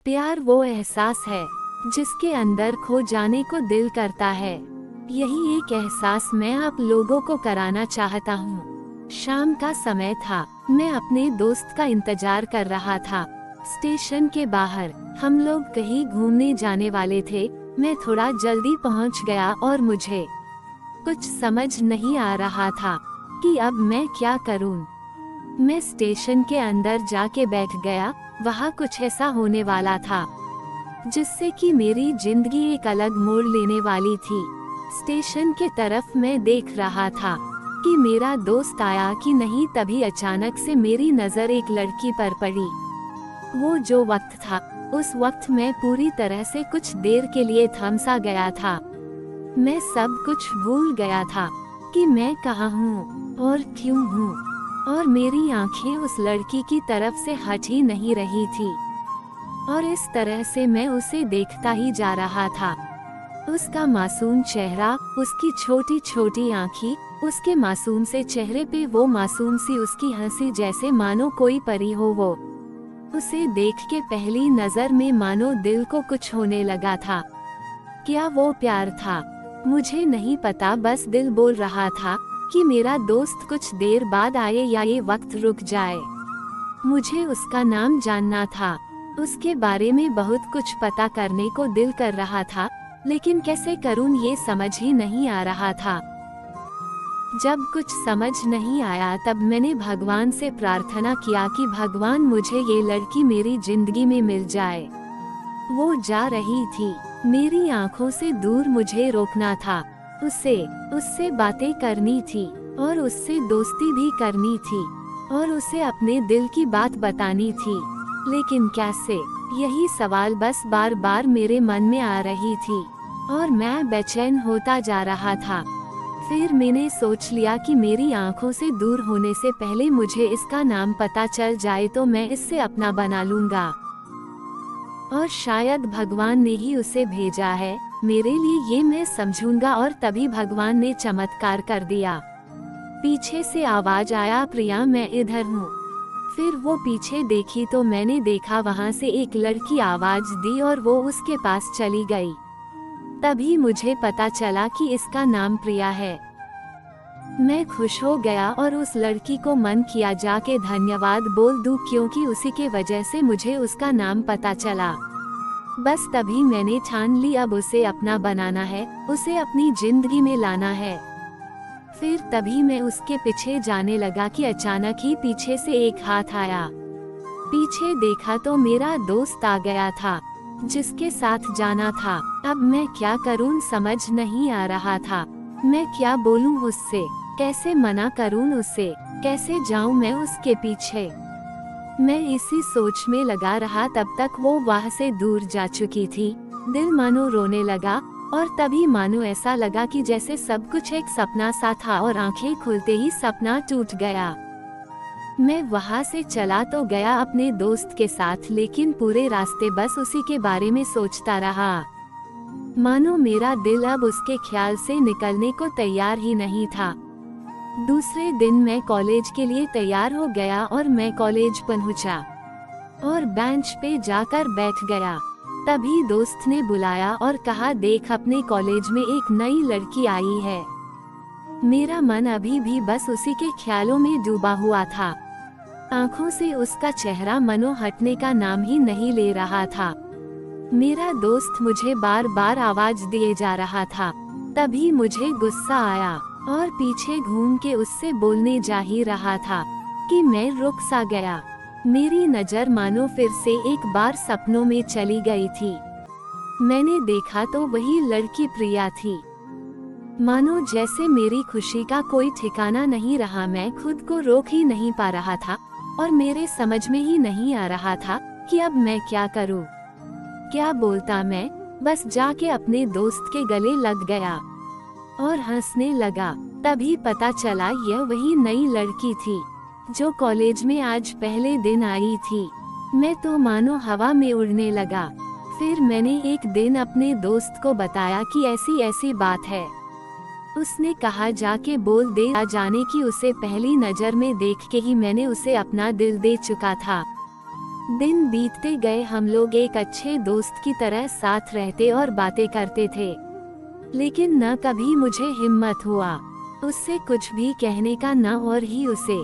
प्यार वो एहसास है जिसके अंदर खो जाने को दिल करता है। यही एक एहसास मैं आप लोगों को कराना चाहता हूँ। शाम का समय था, मैं अपने दोस्त का इंतजार कर रहा था। स्टेशन के बाहर हम लोग कहीं घूमने जाने वाले थे। मैं थोड़ा जल्दी पहुँच गया और मुझे कुछ समझ नहीं आ रहा था कि अब मैं क्या करूँ। मैं स्टेशन के अंदर जाके बैठ गया। वहाँ कुछ ऐसा होने वाला था जिससे कि मेरी जिंदगी एक अलग मोड़ लेने वाली थी। स्टेशन के तरफ मैं देख रहा था कि मेरा दोस्त आया कि नहीं, तभी अचानक से मेरी नज़र एक लड़की पर पड़ी। वो जो वक्त था, उस वक्त मैं पूरी तरह से कुछ देर के लिए थम सा गया था। मैं सब कुछ भूल गया था कि मैं कहाँ हूँ और क्यों हूँ, और मेरी आंखें उस लड़की की तरफ से हट ही नहीं रही थी। और इस तरह से मैं उसे देखता ही जा रहा था। उसका मासूम चेहरा, उसकी छोटी छोटी आँखें, उसके मासूम से चेहरे पे वो मासूम सी उसकी हंसी, जैसे मानो कोई परी हो वो। उसे देख के पहली नजर में मानो दिल को कुछ होने लगा था। क्या वो प्यार था? मुझे नहीं पता, बस दिल बोल रहा था कि मेरा दोस्त कुछ देर बाद आए या ये वक्त रुक जाए। मुझे उसका नाम जानना था, उसके बारे में बहुत कुछ पता करने को दिल कर रहा था, लेकिन कैसे करूं ये समझ ही नहीं आ रहा था। जब कुछ समझ नहीं आया तब मैंने भगवान से प्रार्थना किया कि भगवान, मुझे ये लड़की मेरी जिंदगी में मिल जाए। वो जा रही थी, मेरी आंखों से दूर मुझे रोकना था। उससे बातें करनी थी और उससे दोस्ती भी करनी थी और उसे अपने दिल की बात बतानी थी, लेकिन कैसे? यही सवाल बस बार बार मेरे मन में आ रही थी और मैं बेचैन होता जा रहा था। फिर मैंने सोच लिया कि मेरी आंखों से दूर होने से पहले मुझे इसका नाम पता चल जाए तो मैं इससे अपना बना लूंगा, और शायद भगवान ने ही उसे भेजा है मेरे लिए, ये मैं समझूंगा। और तभी भगवान ने चमत्कार कर दिया। पीछे से आवाज आया, प्रिया मैं इधर हूँ। फिर वो पीछे देखी तो मैंने देखा वहाँ से एक लड़की आवाज दी और वो उसके पास चली गई। तभी मुझे पता चला कि इसका नाम प्रिया है। मैं खुश हो गया और उस लड़की को मन किया जाके धन्यवाद बोल दूं, क्योंकि उसी के वजह से मुझे उसका नाम पता चला। बस तभी मैंने ठान ली, अब उसे अपना बनाना है, उसे अपनी जिंदगी में लाना है। फिर तभी मैं उसके पीछे जाने लगा कि अचानक ही पीछे से एक हाथ आया। पीछे देखा तो मेरा दोस्त आ गया था जिसके साथ जाना था। अब मैं क्या करूं समझ नहीं आ रहा था। मैं क्या बोलूं उससे, कैसे मना करूं उसे, कैसे जाऊं मैं उसके पीछे। मैं इसी सोच में लगा रहा, तब तक वो वहां से दूर जा चुकी थी। दिल मानो रोने लगा और तभी मानो ऐसा लगा कि जैसे सब कुछ एक सपना सा था और आंखें खुलते ही सपना टूट गया। मैं वहां से चला तो गया अपने दोस्त के साथ, लेकिन पूरे रास्ते बस उसी के बारे में सोचता रहा। मानो मेरा दिल अब उसके ख्याल से निकलने को तैयार ही नहीं था। दूसरे दिन मैं कॉलेज के लिए तैयार हो गया और मैं कॉलेज पहुंचा और बेंच पे जाकर बैठ गया। तभी दोस्त ने बुलाया और कहा, देख अपने कॉलेज में एक नई लड़की आई है। मेरा मन अभी भी बस उसी के ख्यालों में डूबा हुआ था। आंखों से उसका चेहरा मनो हटने का नाम ही नहीं ले रहा था। मेरा दोस्त मुझे बार बार आवाज दिए जा रहा था। तभी मुझे गुस्सा आया और पीछे घूम के उससे बोलने जा ही रहा था कि मैं रुक सा गया। मेरी नजर मानो फिर से एक बार सपनों में चली गई थी। मैंने देखा तो वही लड़की प्रिया थी। मानो जैसे मेरी खुशी का कोई ठिकाना नहीं रहा। मैं खुद को रोक ही नहीं पा रहा था और मेरे समझ में ही नहीं आ रहा था कि अब मैं क्या करूं। क्या बोलता मैं? बस जाके अपने दोस्त के गले लग गया और हंसने लगा। तभी पता चला यह वही नई लड़की थी जो कॉलेज में आज पहले दिन आई थी। मैं तो मानो हवा में उड़ने लगा। फिर मैंने एक दिन अपने दोस्त को बताया कि ऐसी ऐसी बात है। उसने कहा, जाके बोल दे जाने की उसे पहली नजर में देख के ही मैंने उसे अपना दिल दे चुका था। दिन बीतते गए, हम लोग एक अच्छे दोस्त की तरह साथ रहते और बातें करते थे, लेकिन न कभी मुझे हिम्मत हुआ उससे कुछ भी कहने का, न और ही उसे।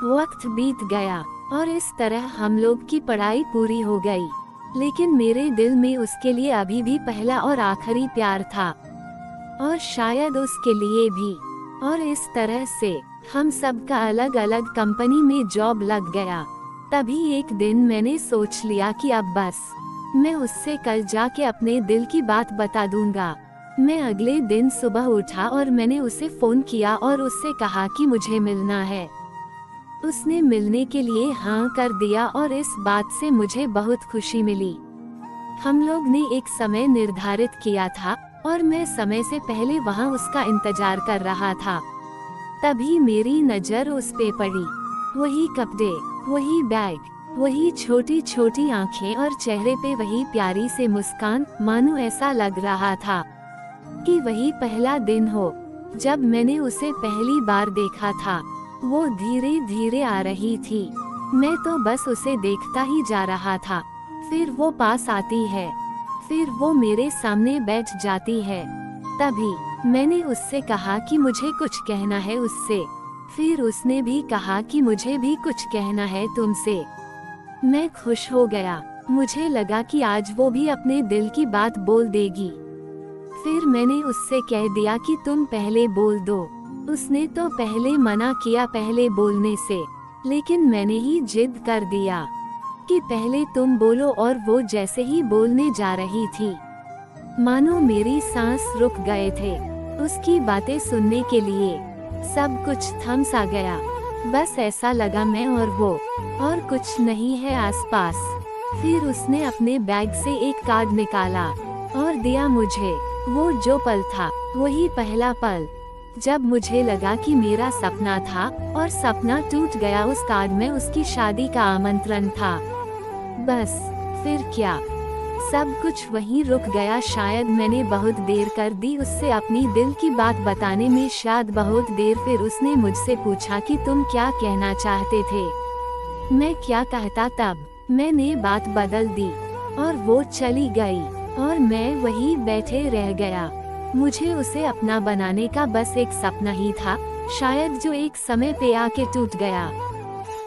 वक्त बीत गया और इस तरह हम लोग की पढ़ाई पूरी हो गई, लेकिन मेरे दिल में उसके लिए अभी भी पहला और आखिरी प्यार था, और शायद उसके लिए भी। और इस तरह से हम सबका अलग अलग कंपनी में जॉब लग गया। तभी एक दिन मैंने सोच लिया कि अब बस, मैं उससे कल जाके अपने दिल की बात बता दूंगा। मैं अगले दिन सुबह उठा और मैंने उसे फोन किया और उससे कहा कि मुझे मिलना है। उसने मिलने के लिए हाँ कर दिया और इस बात से मुझे बहुत खुशी मिली। हम लोग ने एक समय निर्धारित किया था और मैं समय से पहले वहाँ उसका इंतजार कर रहा था। तभी मेरी नजर उस पे पड़ी। वही कपड़े, वही बैग, वही छोटी छोटी आंखें और चेहरे पे वही प्यारी से मुस्कान, मानो ऐसा लग रहा था कि वही पहला दिन हो जब मैंने उसे पहली बार देखा था। वो धीरे धीरे आ रही थी, मैं तो बस उसे देखता ही जा रहा था। फिर वो पास आती है, फिर वो मेरे सामने बैठ जाती है। तभी मैंने उससे कहा कि मुझे कुछ कहना है उससे। फिर उसने भी कहा कि मुझे भी कुछ कहना है तुमसे। मैं खुश हो गया, मुझे लगा कि आज वो भी अपने दिल की बात बोल देगी। फिर मैंने उससे कह दिया कि तुम पहले बोल दो। उसने तो पहले मना किया पहले बोलने से, लेकिन मैंने ही जिद कर दिया कि पहले तुम बोलो। और वो जैसे ही बोलने जा रही थी, मानो मेरी सांस रुक गए थे। उसकी बातें सुनने के लिए सब कुछ थम सा गया। बस ऐसा लगा मैं और वो, और कुछ नहीं है आसपास। फिर उसने अपने बैग से एक कार्ड निकाला और दिया मुझे। वो जो पल था, वही पहला पल जब मुझे लगा कि मेरा सपना था और सपना टूट गया। उस कार्ड में उसकी शादी का आमंत्रण था। बस फिर क्या, सब कुछ वहीं रुक गया। शायद मैंने बहुत देर कर दी उससे अपनी दिल की बात बताने में, शायद बहुत देर। फिर उसने मुझसे पूछा कि तुम क्या कहना चाहते थे। मैं क्या कहता, तब मैंने बात बदल दी और वो चली गई और मैं वहीं बैठे रह गया। मुझे उसे अपना बनाने का बस एक सपना ही था, शायद जो एक समय पे आके टूट गया।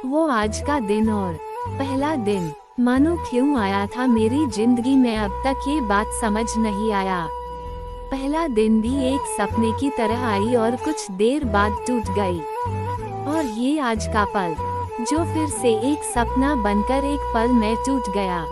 वो आज का दिन और पहला दिन मानो क्यों आया था मेरी जिंदगी में, अब तक ये बात समझ नहीं आया। पहला दिन भी एक सपने की तरह आई और कुछ देर बाद टूट गई। और ये आज का पल जो फिर से एक सपना बनकर एक पल में टूट गया।